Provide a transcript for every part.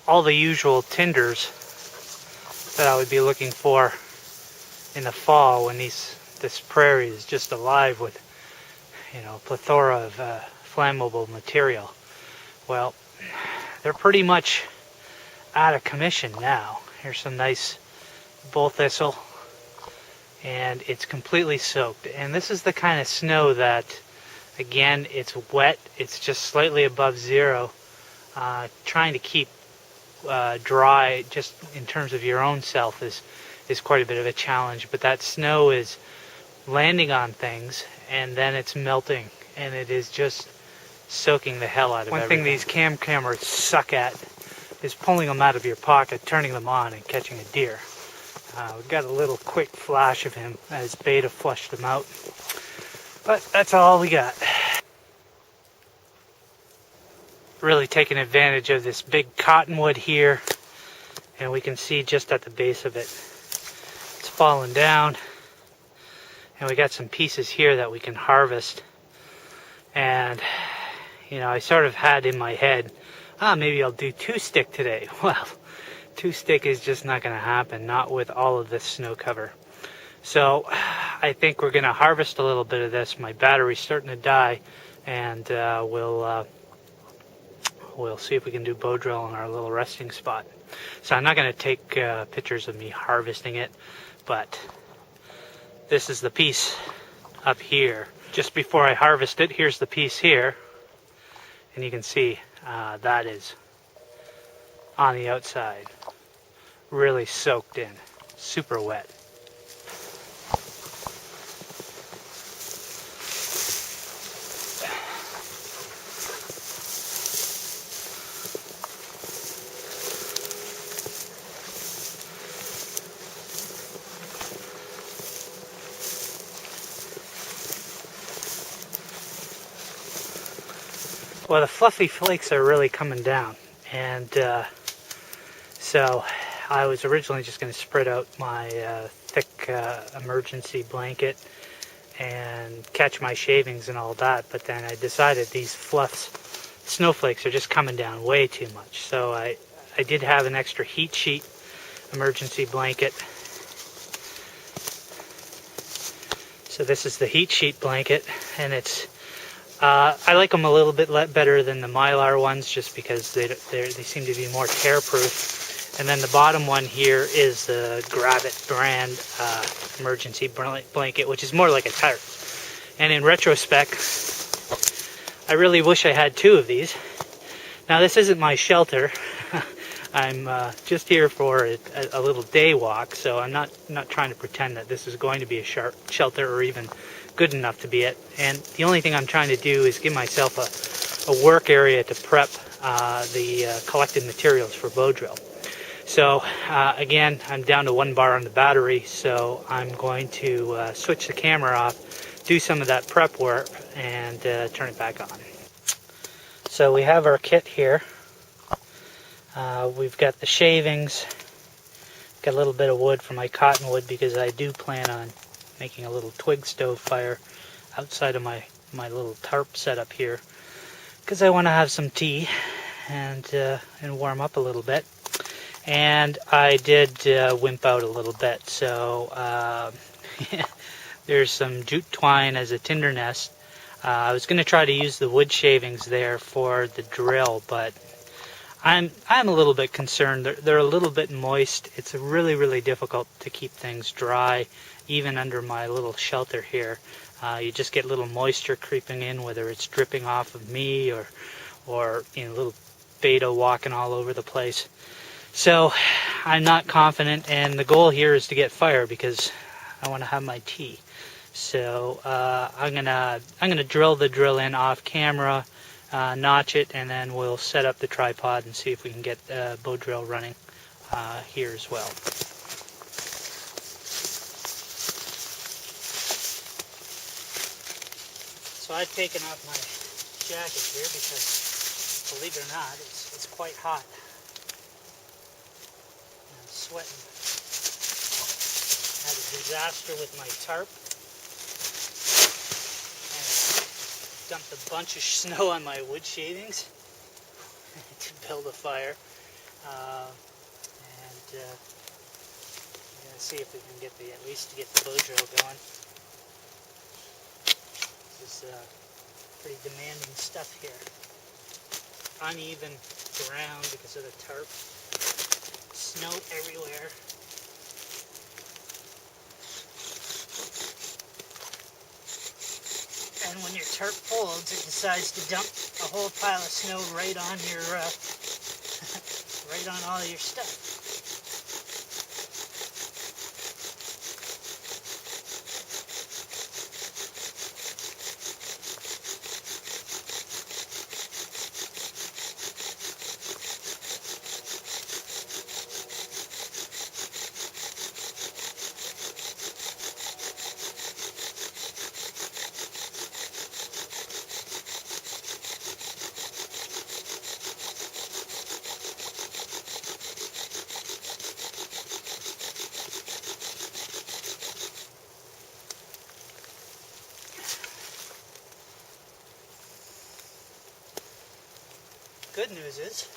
all the usual tinders that I would be looking for in the fall when this prairie is just alive with, plethora of flammable material. Well, they're pretty much out of commission now. Here's some nice bull thistle, and it's completely soaked. And this is the kind of snow that, again, it's wet, it's just slightly above zero. Trying to keep dry just in terms of your own self is quite a bit of a challenge, but that snow is landing on things and then it's melting, and it is just soaking the hell out of everything. One thing these cameras suck at is pulling them out of your pocket, turning them on, and catching a deer. We got a little quick flash of him as Beta flushed them out, but that's all we got. Really taking advantage of this big cottonwood here, and we can see just at the base of it, it's fallen down, and we got some pieces here that we can harvest. And I sort of had in my head, maybe I'll do 2-stick today. Well, 2-stick is just not going to happen, not with all of this snow cover. So I think we're going to harvest a little bit of this. My battery's starting to die, and we'll see if we can do bow drill in our little resting spot. So I'm not going to take pictures of me harvesting it, but this is the piece up here. Just before I harvest it, here's the piece here, and you can see that is on the outside, really soaked in, super wet. Well, the fluffy flakes are really coming down, and so I was originally just going to spread out my thick emergency blanket and catch my shavings and all that, but then I decided these snowflakes are just coming down way too much. So I did have an extra heat sheet emergency blanket. So this is the heat sheet blanket, and it's I like them a little bit better than the Mylar ones, just because they seem to be more tear-proof. And then the bottom one here is the Gravit brand emergency blanket, which is more like a tarp. And in retrospect, I really wish I had 2 of these. Now, this isn't my shelter. I'm just here for a little day walk, so I'm not trying to pretend that this is going to be a shelter or even good enough to be it. And the only thing I'm trying to do is give myself a work area to prep the collected materials for bow drill. So again, I'm down to 1 bar on the battery, so I'm going to switch the camera off, do some of that prep work, and turn it back on. So we have our kit here. We've got the shavings, got a little bit of wood for my cottonwood, because I do plan on making a little twig stove fire outside of my little tarp setup here, because I want to have some tea and warm up a little bit. And I did wimp out a little bit, so there's some jute twine as a tinder nest. I was going to try to use the wood shavings there for the drill, but I'm a little bit concerned. They're a little bit moist. It's really, really difficult to keep things dry, even under my little shelter here. You just get little moisture creeping in, whether it's dripping off of me or little Beta walking all over the place. So I'm not confident, and the goal here is to get fire because I want to have my tea. So I'm gonna drill the drill in off camera, notch it, and then we'll set up the tripod and see if we can get bow drill running here as well. So I've taken off my jacket here because, believe it or not, it's quite hot. I'm sweating. I had a disaster with my tarp. And dumped a bunch of snow on my wood shavings to build a fire. And we're going to see if we can get at least get the bow drill going. This is pretty demanding stuff here. Uneven ground because of the tarp. Snow everywhere. And when your tarp folds, it decides to dump a whole pile of snow right on your, right on all your stuff. Good news is,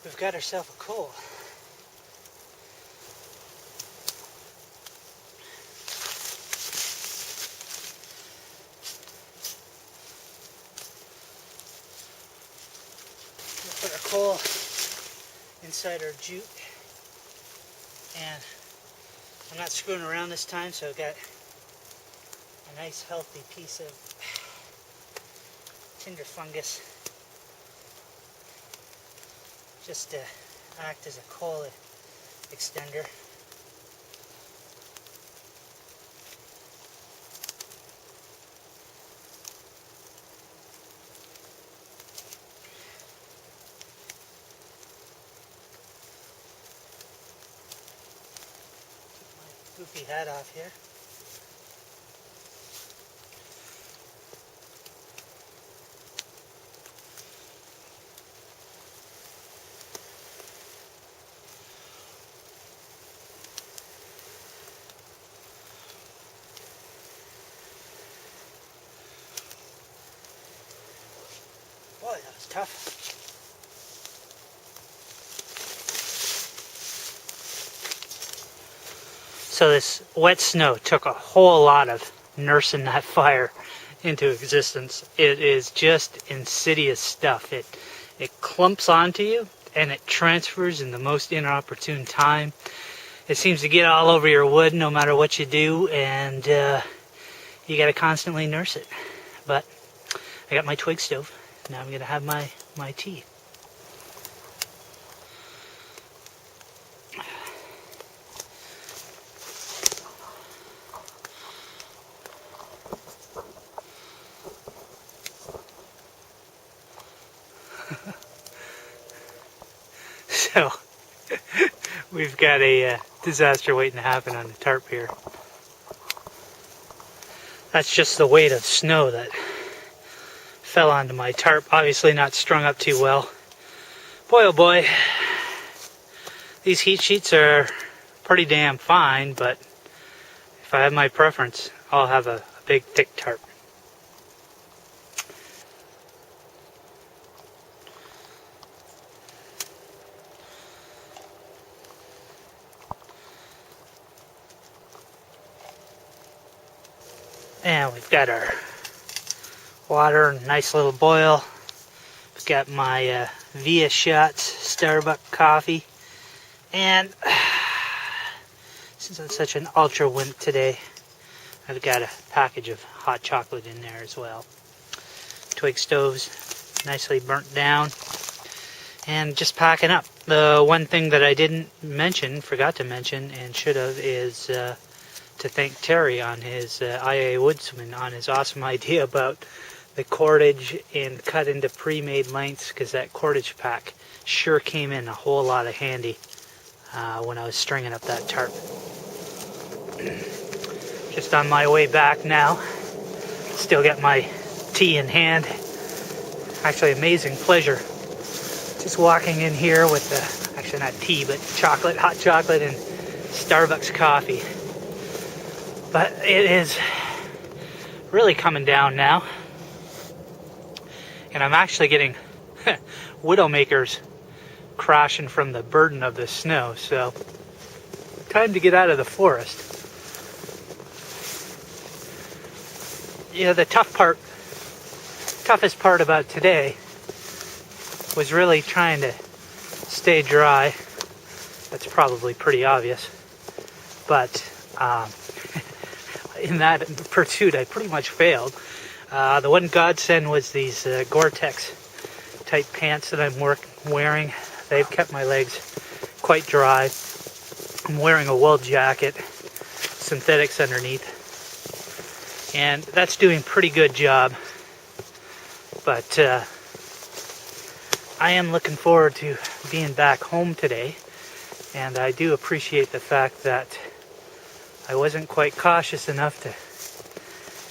we've got ourselves a coal. We'll put our coal inside our jute, and I'm not screwing around this time, so I've got a nice healthy piece of tinder fungus just to act as a coal extender. Take my goofy hat off here. Boy, that was tough. So this wet snow took a whole lot of nursing that fire into existence. It is just insidious stuff. It clumps onto you and it transfers in the most inopportune time. It seems to get all over your wood no matter what you do, and you got to constantly nurse it. But I got my twig stove. Now I'm going to have my tea. So, we've got a disaster waiting to happen on the tarp here. That's just the weight of snow that fell onto my tarp. Obviously not strung up too well. Boy oh boy, these heat sheets are pretty damn fine, but if I have my preference, I'll have a big thick tarp. And we've got our water, nice little boil. I've got my Via Shots Starbucks coffee, and since I'm such an ultra wimp today, I've got a package of hot chocolate in there as well. Twig stoves nicely burnt down, and just packing up. The one thing that I forgot to mention, and should have, is to thank Terry on his IA Woodsman on his awesome idea about the cordage and cut into pre-made lengths, because that cordage pack sure came in a whole lot of handy when I was stringing up that tarp. Just on my way back now. Still got my tea in hand. Actually, amazing pleasure. Just walking in here with the, actually not tea, but chocolate, hot chocolate and Starbucks coffee. But it is really coming down now. And I'm actually getting Widowmakers crashing from the burden of the snow. So time to get out of the forest. The toughest part about today was really trying to stay dry. That's probably pretty obvious. But in that pursuit, I pretty much failed. The one godsend was these Gore-Tex type pants that I'm wearing. They've kept my legs quite dry. I'm wearing a wool jacket, synthetics underneath, and that's doing a pretty good job. But I am looking forward to being back home today, and I do appreciate the fact that I wasn't quite cautious enough to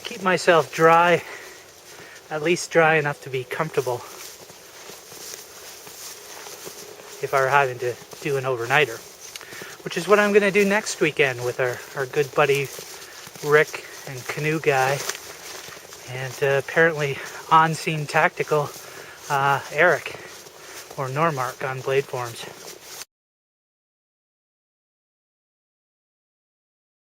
keep myself dry, at least dry enough to be comfortable if I were having to do an overnighter, which is what I'm going to do next weekend with our good buddy Rick and canoe guy, and apparently on-scene tactical Eric, or Normark on Blade Forms.